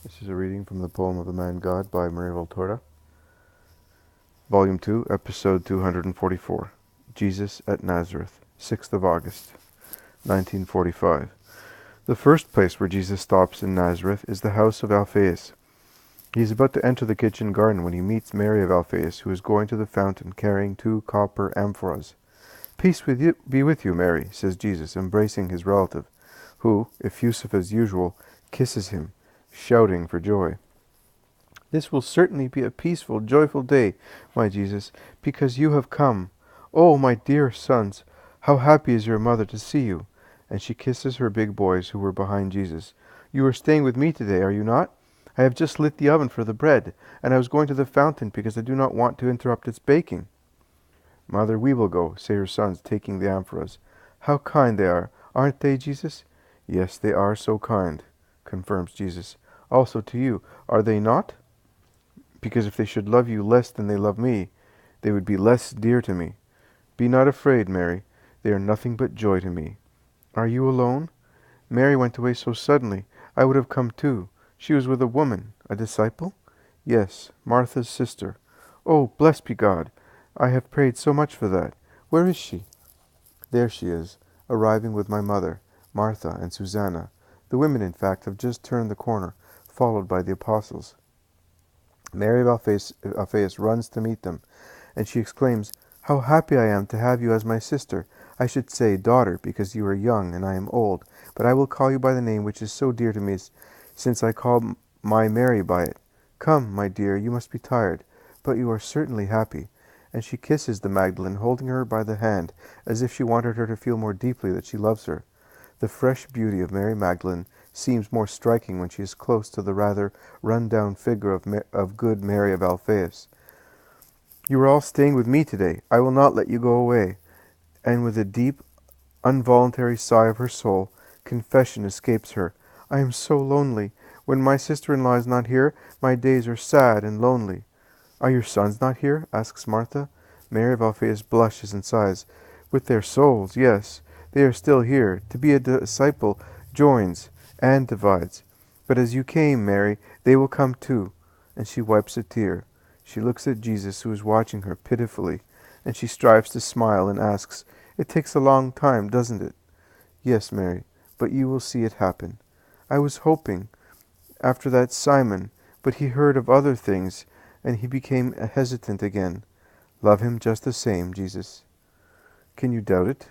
This is a reading from the poem of the Man God by Mary Magdalene, Volume 2, Episode 244. Jesus at Nazareth, 6th of August, 1945. The first place where Jesus stops in Nazareth is the house of Alphaeus. He is about to enter the kitchen garden when he meets Mary of Alphaeus, who is going to the fountain carrying 2 copper amphoras. "Peace be with you, Mary," says Jesus, embracing his relative, who, effusive as usual, kisses him, shouting for joy. "This will certainly be a peaceful, joyful day, my Jesus, because you have come. Oh, my dear sons, how happy is your mother to see you." And she kisses her big boys who were behind Jesus. "You are staying with me today, are you not? I have just lit the oven for the bread, and I was going to the fountain because I do not want to interrupt its baking." "Mother, we will go," say her sons, taking the amphoras. "How kind they are, aren't they, Jesus?" "Yes, they are so kind," confirms Jesus. "Also to you, are they not? Because if they should love you less than they love me, they would be less dear to me. Be not afraid, Mary. They are nothing but joy to me." "Are you alone?" "Mary went away so suddenly. I would have come too. She was with a woman." "A disciple?" "Yes, Martha's sister." "Oh, blessed be God. I have prayed so much for that. Where is she?" "There she is, arriving with my mother, Martha, and Susanna. The women, in fact, have just turned the corner, followed by the apostles." Mary of Alphaeus runs to meet them, and she exclaims, "How happy I am to have you as my sister. I should say daughter, because you are young and I am old, but I will call you by the name which is so dear to me, since I call my Mary by it. Come, my dear, you must be tired, but you are certainly happy." And she kisses the Magdalene, holding her by the hand, as if she wanted her to feel more deeply that she loves her. The fresh beauty of Mary Magdalene seems more striking when she is close to the rather run-down figure of good Mary of Alphaeus. "You are all staying with me today. I will not let you go away." And with a deep, involuntary sigh of her soul, confession escapes her. "I am so lonely. When my sister-in-law is not here, my days are sad and lonely." "Are your sons not here?" asks Martha. Mary of Alphaeus blushes and sighs. "With their souls, yes. They are still here. To be a disciple joins and divides. But as you came, Mary, they will come too." And she wipes a tear. She looks at Jesus, who is watching her pitifully, and she strives to smile and asks, "It takes a long time, doesn't it?" "Yes, Mary, but you will see it happen. I was hoping, after that Simon, but he heard of other things, and he became hesitant again." "Love him just the same, Jesus." Can you doubt it?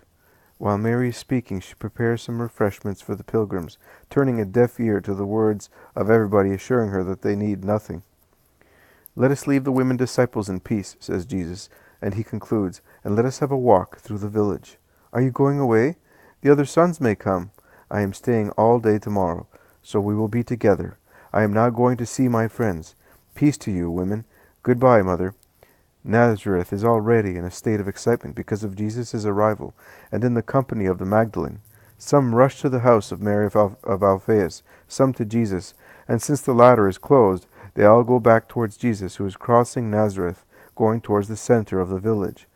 While Mary is speaking, she prepares some refreshments for the pilgrims, turning a deaf ear to the words of everybody assuring her that they need nothing. "Let us leave the women disciples in peace," says Jesus, and he concludes, "and let us have a walk through the village." "Are you going away?" "The other sons may come." "I am staying all day tomorrow, so we will be together. I am now going to see my friends. Peace to you, women. Goodbye, Mother." Nazareth is already in a state of excitement because of Jesus' arrival, and in the company of the Magdalene. Some rush to the house of Mary of Alphaeus, some to Jesus, and since the latter is closed, they all go back towards Jesus, who is crossing Nazareth, going towards the center of the village.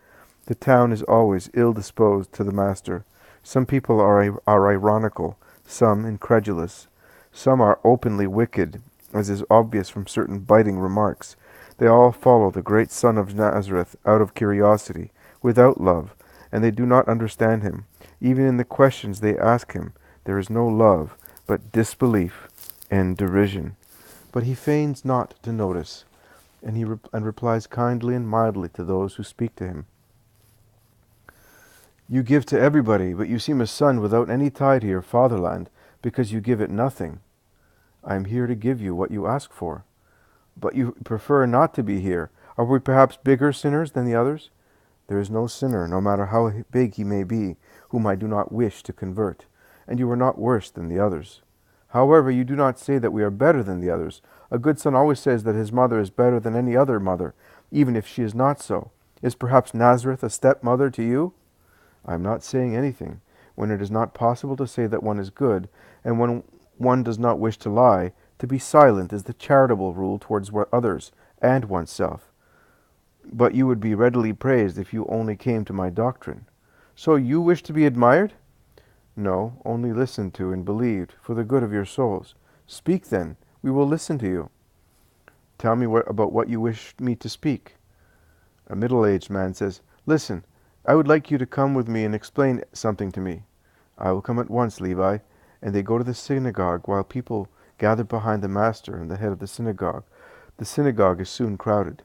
The town is always ill-disposed to the Master. Some people are ironical, some incredulous. Some are openly wicked, as is obvious from certain biting remarks. They all follow the great Son of Nazareth out of curiosity, without love, and they do not understand him. Even in the questions they ask him, there is no love, but disbelief and derision. But he feigns not to notice, and he replies kindly and mildly to those who speak to him. "You give to everybody, but you seem a son without any tie to your fatherland, because you give it nothing. I am here to give you what you ask for." "But you prefer not to be here. Are we perhaps bigger sinners than the others?" "There is no sinner, no matter how big he may be, whom I do not wish to convert, and you are not worse than the others. However, you do not say that we are better than the others. A good son always says that his mother is better than any other mother, even if she is not so. Is perhaps Nazareth a stepmother to you?" "I am not saying anything. When it is not possible to say that one is good, and when one does not wish to lie, to be silent is the charitable rule towards others and oneself. But you would be readily praised if you only came to my doctrine." "So you wish to be admired?" "No, only listened to and believed, for the good of your souls." "Speak then. We will listen to you. Tell me about what you wish me to speak. A middle-aged man says, Listen, I would like you to come with me and explain something to me. I will come at once, Levi. And they go to the synagogue while people gather behind the master and the head of the synagogue. The synagogue is soon crowded.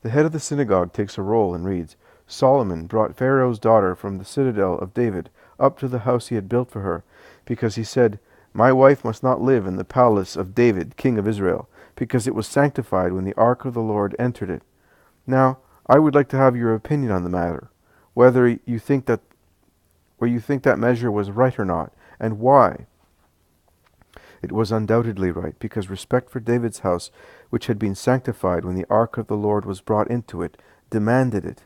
The head of the synagogue takes a roll and reads, Solomon brought Pharaoh's daughter from the citadel of David up to the house he had built for her, because he said, My wife must not live in the palace of David, king of Israel, because it was sanctified when the ark of the Lord entered it. Now, I would like to have your opinion on the matter, whether you think that measure was right or not, and why. It was undoubtedly right, because respect for David's house, which had been sanctified when the ark of the Lord was brought into it, demanded it.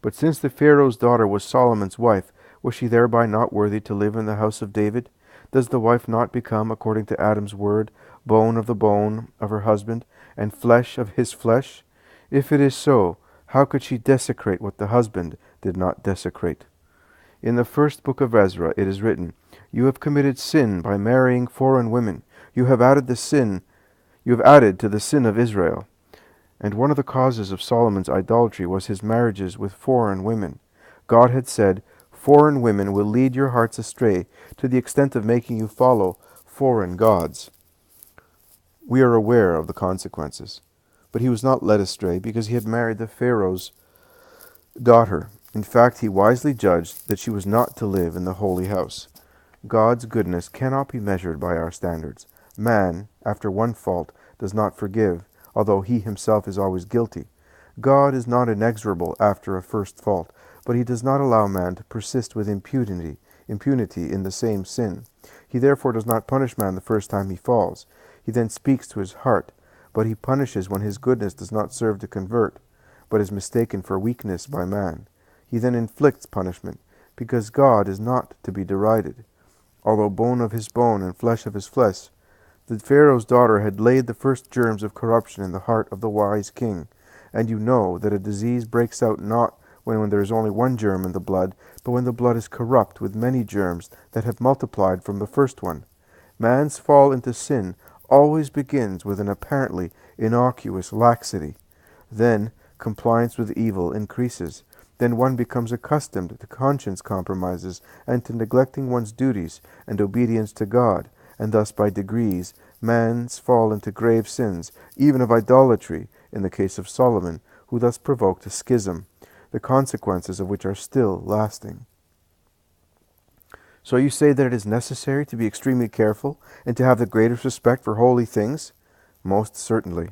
But since the Pharaoh's daughter was Solomon's wife, was she thereby not worthy to live in the house of David? Does the wife not become, according to Adam's word, bone of the bone of her husband, and flesh of his flesh? If it is so, how could she desecrate what the husband did not desecrate? In the first book of Ezra it is written, You have committed sin by marrying foreign women. You have added to the sin of Israel. And one of the causes of Solomon's idolatry was his marriages with foreign women. God had said, Foreign women will lead your hearts astray to the extent of making you follow foreign gods. We are aware of the consequences. But he was not led astray because he had married the Pharaoh's daughter. In fact, he wisely judged that she was not to live in the holy house. God's goodness cannot be measured by our standards. Man, after one fault, does not forgive, although he himself is always guilty. God is not inexorable after a first fault, but he does not allow man to persist with impunity in the same sin. He therefore does not punish man the first time he falls. He then speaks to his heart, but he punishes when his goodness does not serve to convert, but is mistaken for weakness by man. He then inflicts punishment, because God is not to be derided. Although bone of his bone and flesh of his flesh, the Pharaoh's daughter had laid the first germs of corruption in the heart of the wise king. And you know that a disease breaks out not when there is only one germ in the blood, but when the blood is corrupt with many germs that have multiplied from the first one. Man's fall into sin always begins with an apparently innocuous laxity. Then compliance with evil increases. Then one becomes accustomed to conscience compromises and to neglecting one's duties and obedience to God, and thus by degrees man's fall into grave sins, even of idolatry, in the case of Solomon, who thus provoked a schism, the consequences of which are still lasting. So you say that it is necessary to be extremely careful and to have the greatest respect for holy things? Most certainly.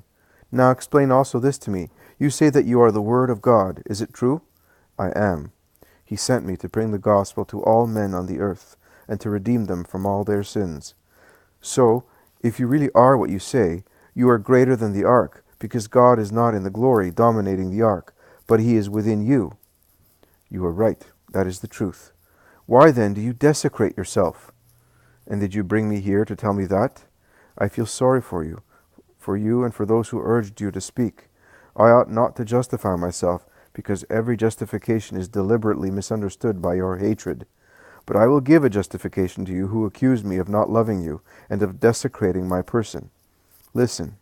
Now explain also this to me. You say that you are the Word of God. Is it true? I am. He sent me to bring the gospel to all men on the earth, and to redeem them from all their sins. So, if you really are what you say, you are greater than the ark, because God is not in the glory dominating the ark, but he is within you. You are right. That is the truth. Why then do you desecrate yourself? And did you bring me here to tell me that? I feel sorry for you and for those who urged you to speak. I ought not to justify myself, because every justification is deliberately misunderstood by your hatred. But I will give a justification to you who accuse me of not loving you and of desecrating my person. Listen,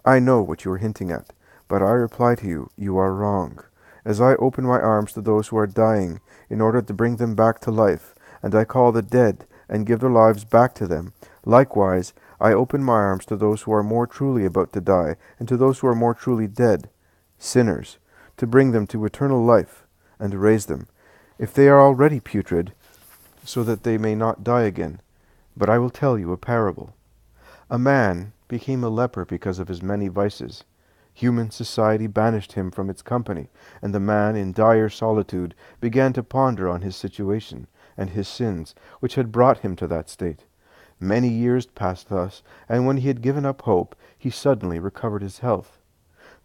I know what you are hinting at, but I reply to you, you are wrong. As I open my arms to those who are dying in order to bring them back to life, and I call the dead and give their lives back to them, likewise I open my arms to those who are more truly about to die, and to those who are more truly dead, sinners, to bring them to eternal life, and to raise them, if they are already putrid, so that they may not die again. But I will tell you a parable. A man became a leper because of his many vices. Human society banished him from its company, and the man, in dire solitude, began to ponder on his situation, and his sins, which had brought him to that state. Many years passed thus, and when he had given up hope, he suddenly recovered his health.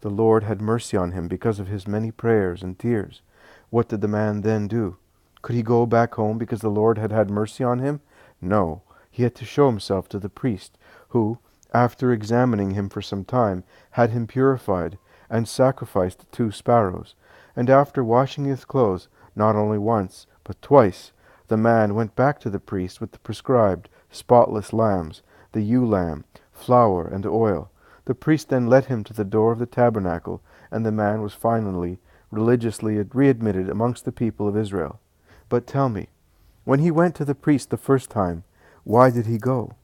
The Lord had mercy on him because of his many prayers and tears. What did the man then do? Could he go back home because the Lord had had mercy on him? No, he had to show himself to the priest, who, after examining him for some time, had him purified, and sacrificed 2 sparrows. And after washing his clothes, not only once, but twice, the man went back to the priest with the prescribed spotless lambs, the ewe lamb, flour, and oil. The priest then led him to the door of the tabernacle, and the man was finally religiously readmitted amongst the people of Israel. But tell me, when he went to the priest the first time, why did he go?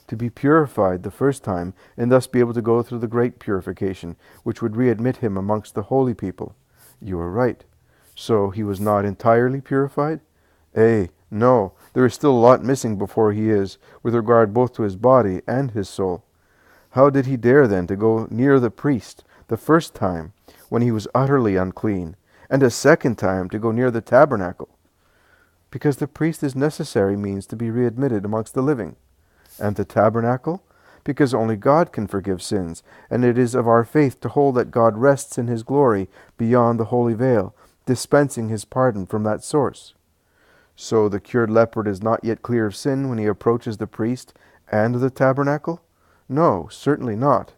To be purified the first time, and thus be able to go through the great purification, which would readmit him amongst the holy people. You are right. So he was not entirely purified? No, there is still a lot missing before he is, with regard both to his body and his soul. How did he dare then to go near the priest the first time, when he was utterly unclean, and a second time to go near the tabernacle? Because the priest is necessary means to be readmitted amongst the living. And the tabernacle? Because only God can forgive sins, and it is of our faith to hold that God rests in his glory beyond the holy veil, dispensing his pardon from that source. So the cured leper is not yet clear of sin when he approaches the priest and the tabernacle? No, certainly not.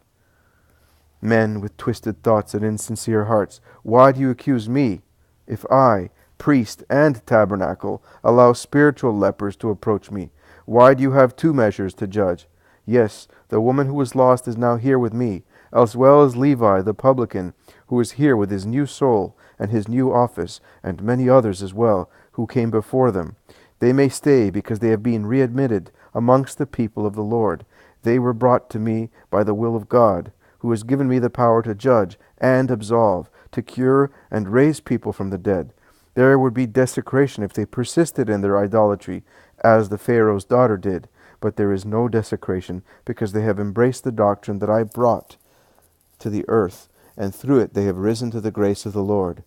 Men with twisted thoughts and insincere hearts, why do you accuse me, if I, priest and tabernacle, allow spiritual lepers to approach me? Why do you have two measures to judge? Yes, the woman who was lost is now here with me, as well as Levi the publican, who is here with his new soul and his new office, and many others as well, who came before them. They may stay because they have been readmitted amongst the people of the Lord. They were brought to me by the will of God, who has given me the power to judge and absolve, to cure and raise people from the dead. There would be desecration if they persisted in their idolatry, as the Pharaoh's daughter did. But there is no desecration, because they have embraced the doctrine that I brought to the earth, and through it they have risen to the grace of the Lord.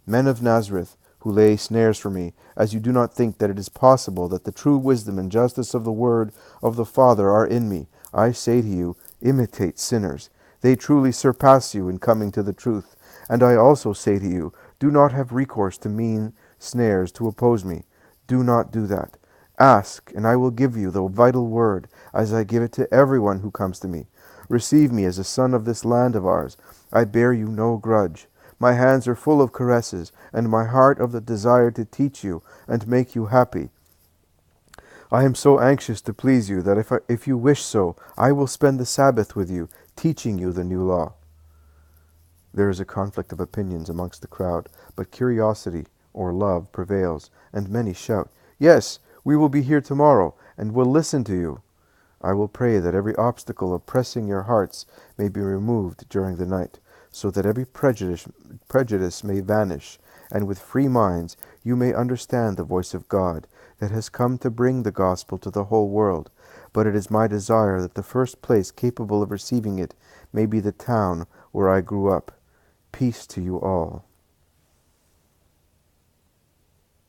Men of Nazareth, who lay snares for me, as you do not think that it is possible that the true wisdom and justice of the word of the Father are in me, I say to you, imitate sinners. They truly surpass you in coming to the truth. And I also say to you, do not have recourse to mean snares to oppose me. Do not do that. Ask, and I will give you the vital word, as I give it to everyone who comes to me. Receive me as a son of this land of ours. I bear you no grudge. My hands are full of caresses, and my heart of the desire to teach you and make you happy. I am so anxious to please you that if you wish so, I will spend the Sabbath with you, teaching you the new law. There is a conflict of opinions amongst the crowd, but curiosity or love prevails, and many shout, Yes, we will be here tomorrow, and will listen to you. I will pray that every obstacle oppressing your hearts may be removed during the night, so that every prejudice may vanish, and with free minds you may understand the voice of God that has come to bring the gospel to the whole world. But it is my desire that the first place capable of receiving it may be the town where I grew up. Peace to you all.